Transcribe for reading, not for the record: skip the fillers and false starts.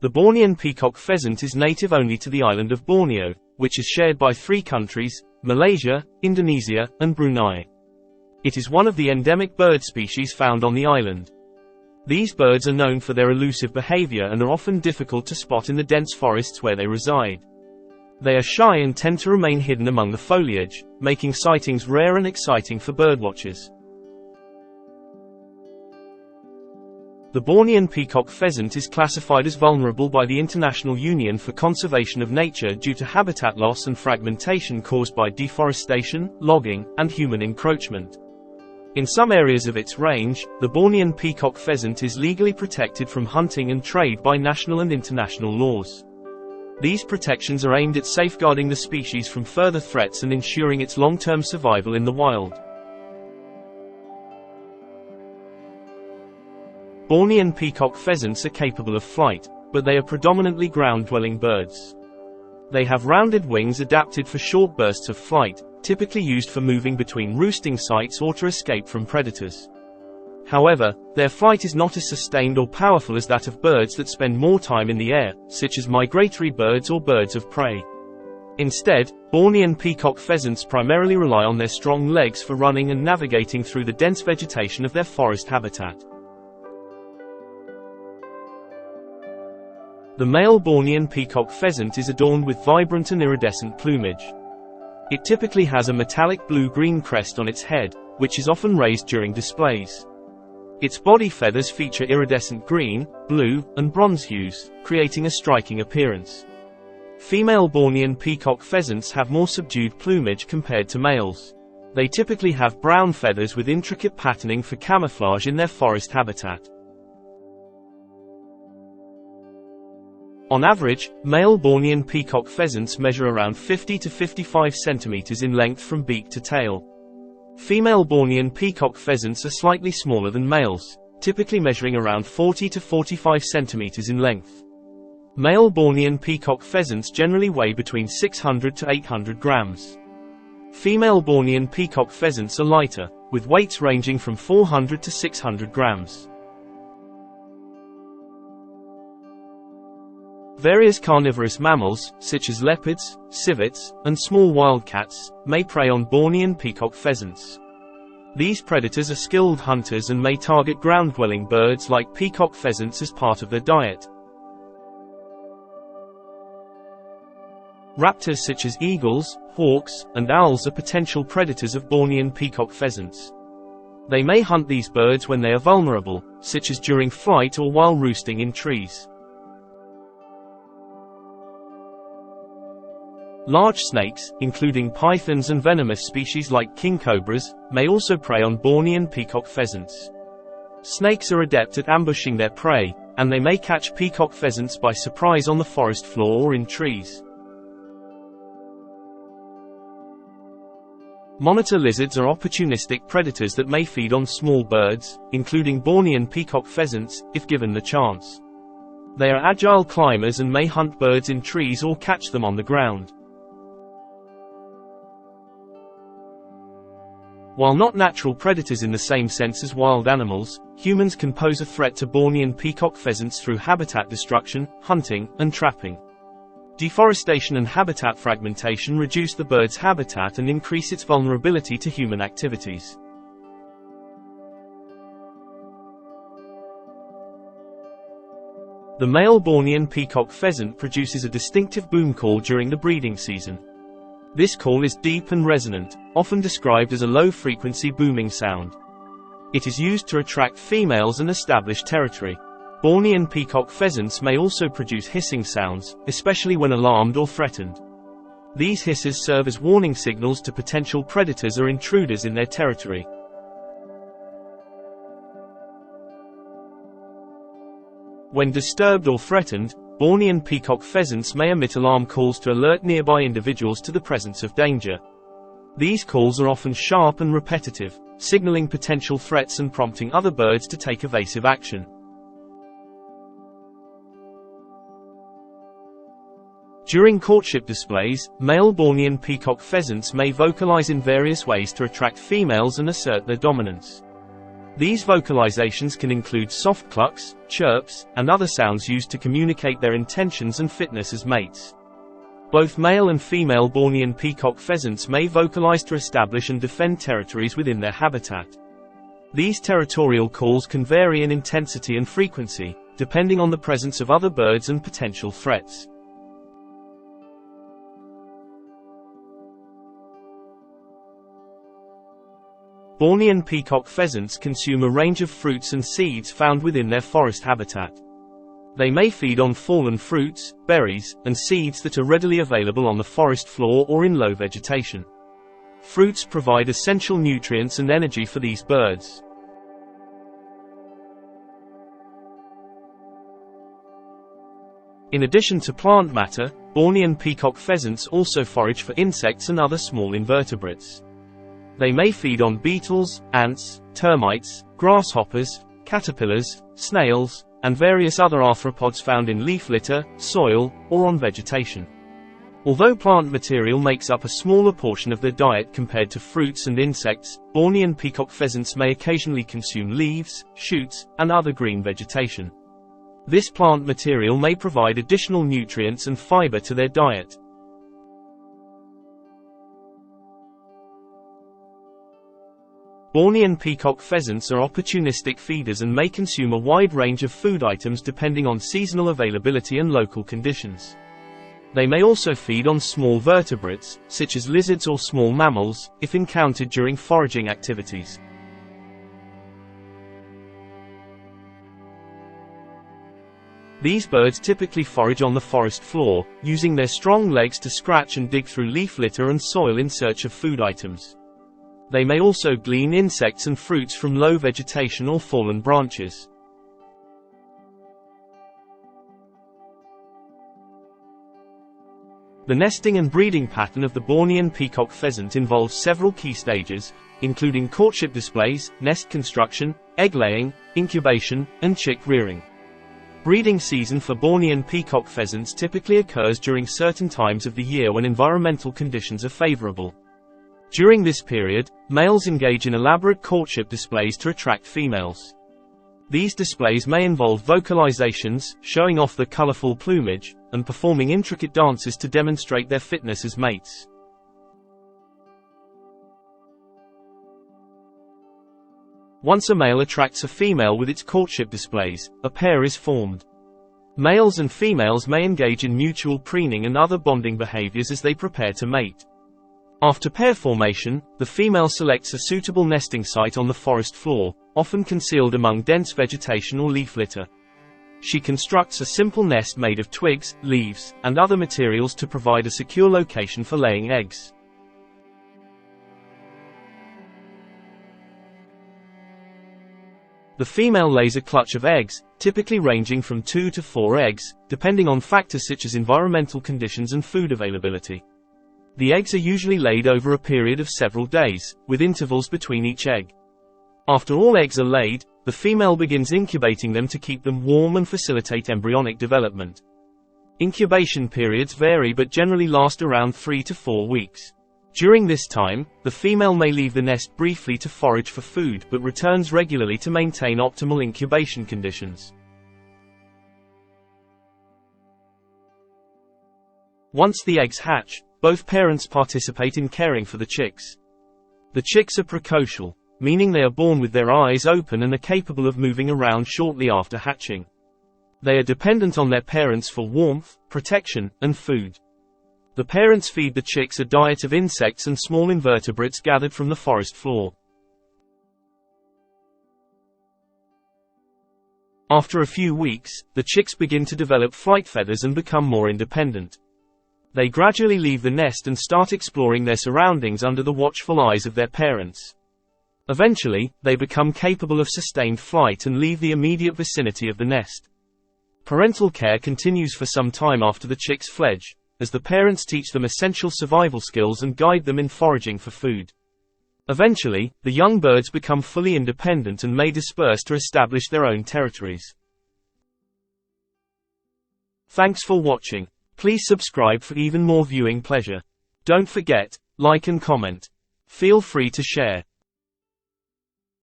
The Bornean peacock pheasant is native only to the island of Borneo, which is shared by 3 countries, Malaysia, Indonesia, and Brunei. It is one of the endemic bird species found on the island. These birds are known for their elusive behavior and are often difficult to spot in the dense forests where they reside. They are shy and tend to remain hidden among the foliage, making sightings rare and exciting for birdwatchers. The Bornean peacock pheasant is classified as vulnerable by the International Union for Conservation of Nature due to habitat loss and fragmentation caused by deforestation, logging, and human encroachment. In some areas of its range, the Bornean peacock pheasant is legally protected from hunting and trade by national and international laws. These protections are aimed at safeguarding the species from further threats and ensuring its long-term survival in the wild. Bornean peacock pheasants are capable of flight, but they are predominantly ground-dwelling birds. They have rounded wings adapted for short bursts of flight, typically used for moving between roosting sites or to escape from predators. However, their flight is not as sustained or powerful as that of birds that spend more time in the air, such as migratory birds or birds of prey. Instead, Bornean peacock pheasants primarily rely on their strong legs for running and navigating through the dense vegetation of their forest habitat. The male Bornean peacock pheasant is adorned with vibrant and iridescent plumage. It typically has a metallic blue-green crest on its head, which is often raised during displays. Its body feathers feature iridescent green, blue, and bronze hues, creating a striking appearance. Female Bornean peacock pheasants have more subdued plumage compared to males. They typically have brown feathers with intricate patterning for camouflage in their forest habitat. On average, male Bornean peacock pheasants measure around 50 to 55 centimeters in length from beak to tail. Female Bornean peacock pheasants are slightly smaller than males, typically measuring around 40 to 45 centimeters in length. Male Bornean peacock pheasants generally weigh between 600 to 800 grams. Female Bornean peacock pheasants are lighter, with weights ranging from 400 to 600 grams. Various carnivorous mammals, such as leopards, civets, and small wildcats, may prey on Bornean peacock pheasants. These predators are skilled hunters and may target ground-dwelling birds like peacock pheasants as part of their diet. Raptors such as eagles, hawks, and owls are potential predators of Bornean peacock pheasants. They may hunt these birds when they are vulnerable, such as during flight or while roosting in trees. Large snakes, including pythons and venomous species like king cobras, may also prey on Bornean peacock pheasants. Snakes are adept at ambushing their prey, and they may catch peacock pheasants by surprise on the forest floor or in trees. Monitor lizards are opportunistic predators that may feed on small birds, including Bornean peacock pheasants, if given the chance. They are agile climbers and may hunt birds in trees or catch them on the ground. While not natural predators in the same sense as wild animals, humans can pose a threat to Bornean peacock pheasants through habitat destruction, hunting, and trapping. Deforestation and habitat fragmentation reduce the bird's habitat and increase its vulnerability to human activities. The male Bornean peacock pheasant produces a distinctive boom call during the breeding season. This call is deep and resonant, often described as a low-frequency booming sound. It is used to attract females and establish territory. Bornean peacock pheasants may also produce hissing sounds, especially when alarmed or threatened. These hisses serve as warning signals to potential predators or intruders in their territory. When disturbed or threatened, Bornean peacock pheasants may emit alarm calls to alert nearby individuals to the presence of danger. These calls are often sharp and repetitive, signaling potential threats and prompting other birds to take evasive action. During courtship displays, male Bornean peacock pheasants may vocalize in various ways to attract females and assert their dominance. These vocalizations can include soft clucks, chirps, and other sounds used to communicate their intentions and fitness as mates. Both male and female Bornean peacock pheasants may vocalize to establish and defend territories within their habitat. These territorial calls can vary in intensity and frequency, depending on the presence of other birds and potential threats. Bornean peacock pheasants consume a range of fruits and seeds found within their forest habitat. They may feed on fallen fruits, berries, and seeds that are readily available on the forest floor or in low vegetation. Fruits provide essential nutrients and energy for these birds. In addition to plant matter, Bornean peacock pheasants also forage for insects and other small invertebrates. They may feed on beetles, ants, termites, grasshoppers, caterpillars, snails, and various other arthropods found in leaf litter, soil, or on vegetation. Although plant material makes up a smaller portion of their diet compared to fruits and insects, Bornean peacock pheasants may occasionally consume leaves, shoots, and other green vegetation. This plant material may provide additional nutrients and fiber to their diet. Bornean peacock pheasants are opportunistic feeders and may consume a wide range of food items depending on seasonal availability and local conditions. They may also feed on small vertebrates, such as lizards or small mammals, if encountered during foraging activities. These birds typically forage on the forest floor, using their strong legs to scratch and dig through leaf litter and soil in search of food items. They may also glean insects and fruits from low vegetation or fallen branches. The nesting and breeding pattern of the Bornean peacock pheasant involves several key stages, including courtship displays, nest construction, egg laying, incubation, and chick rearing. Breeding season for Bornean peacock pheasants typically occurs during certain times of the year when environmental conditions are favorable. During this period, males engage in elaborate courtship displays to attract females. These displays may involve vocalizations, showing off their colorful plumage, and performing intricate dances to demonstrate their fitness as mates. Once a male attracts a female with its courtship displays, a pair is formed. Males and females may engage in mutual preening and other bonding behaviors as they prepare to mate. After pair formation, the female selects a suitable nesting site on the forest floor, often concealed among dense vegetation or leaf litter. She constructs a simple nest made of twigs, leaves, and other materials to provide a secure location for laying eggs. The female lays a clutch of eggs, typically ranging from 2 to 4 eggs, depending on factors such as environmental conditions and food availability. The eggs are usually laid over a period of several days, with intervals between each egg. After all eggs are laid, the female begins incubating them to keep them warm and facilitate embryonic development. Incubation periods vary but generally last around 3 to 4 weeks. During this time, the female may leave the nest briefly to forage for food but returns regularly to maintain optimal incubation conditions. Once the eggs hatch, both parents participate in caring for the chicks. The chicks are precocial, meaning they are born with their eyes open and are capable of moving around shortly after hatching. They are dependent on their parents for warmth, protection, and food. The parents feed the chicks a diet of insects and small invertebrates gathered from the forest floor. After a few weeks, the chicks begin to develop flight feathers and become more independent. They gradually leave the nest and start exploring their surroundings under the watchful eyes of their parents. Eventually, they become capable of sustained flight and leave the immediate vicinity of the nest. Parental care continues for some time after the chicks fledge, as the parents teach them essential survival skills and guide them in foraging for food. Eventually, the young birds become fully independent and may disperse to establish their own territories. Thanks for watching. Please subscribe for even more viewing pleasure. Don't forget, like and comment. Feel free to share.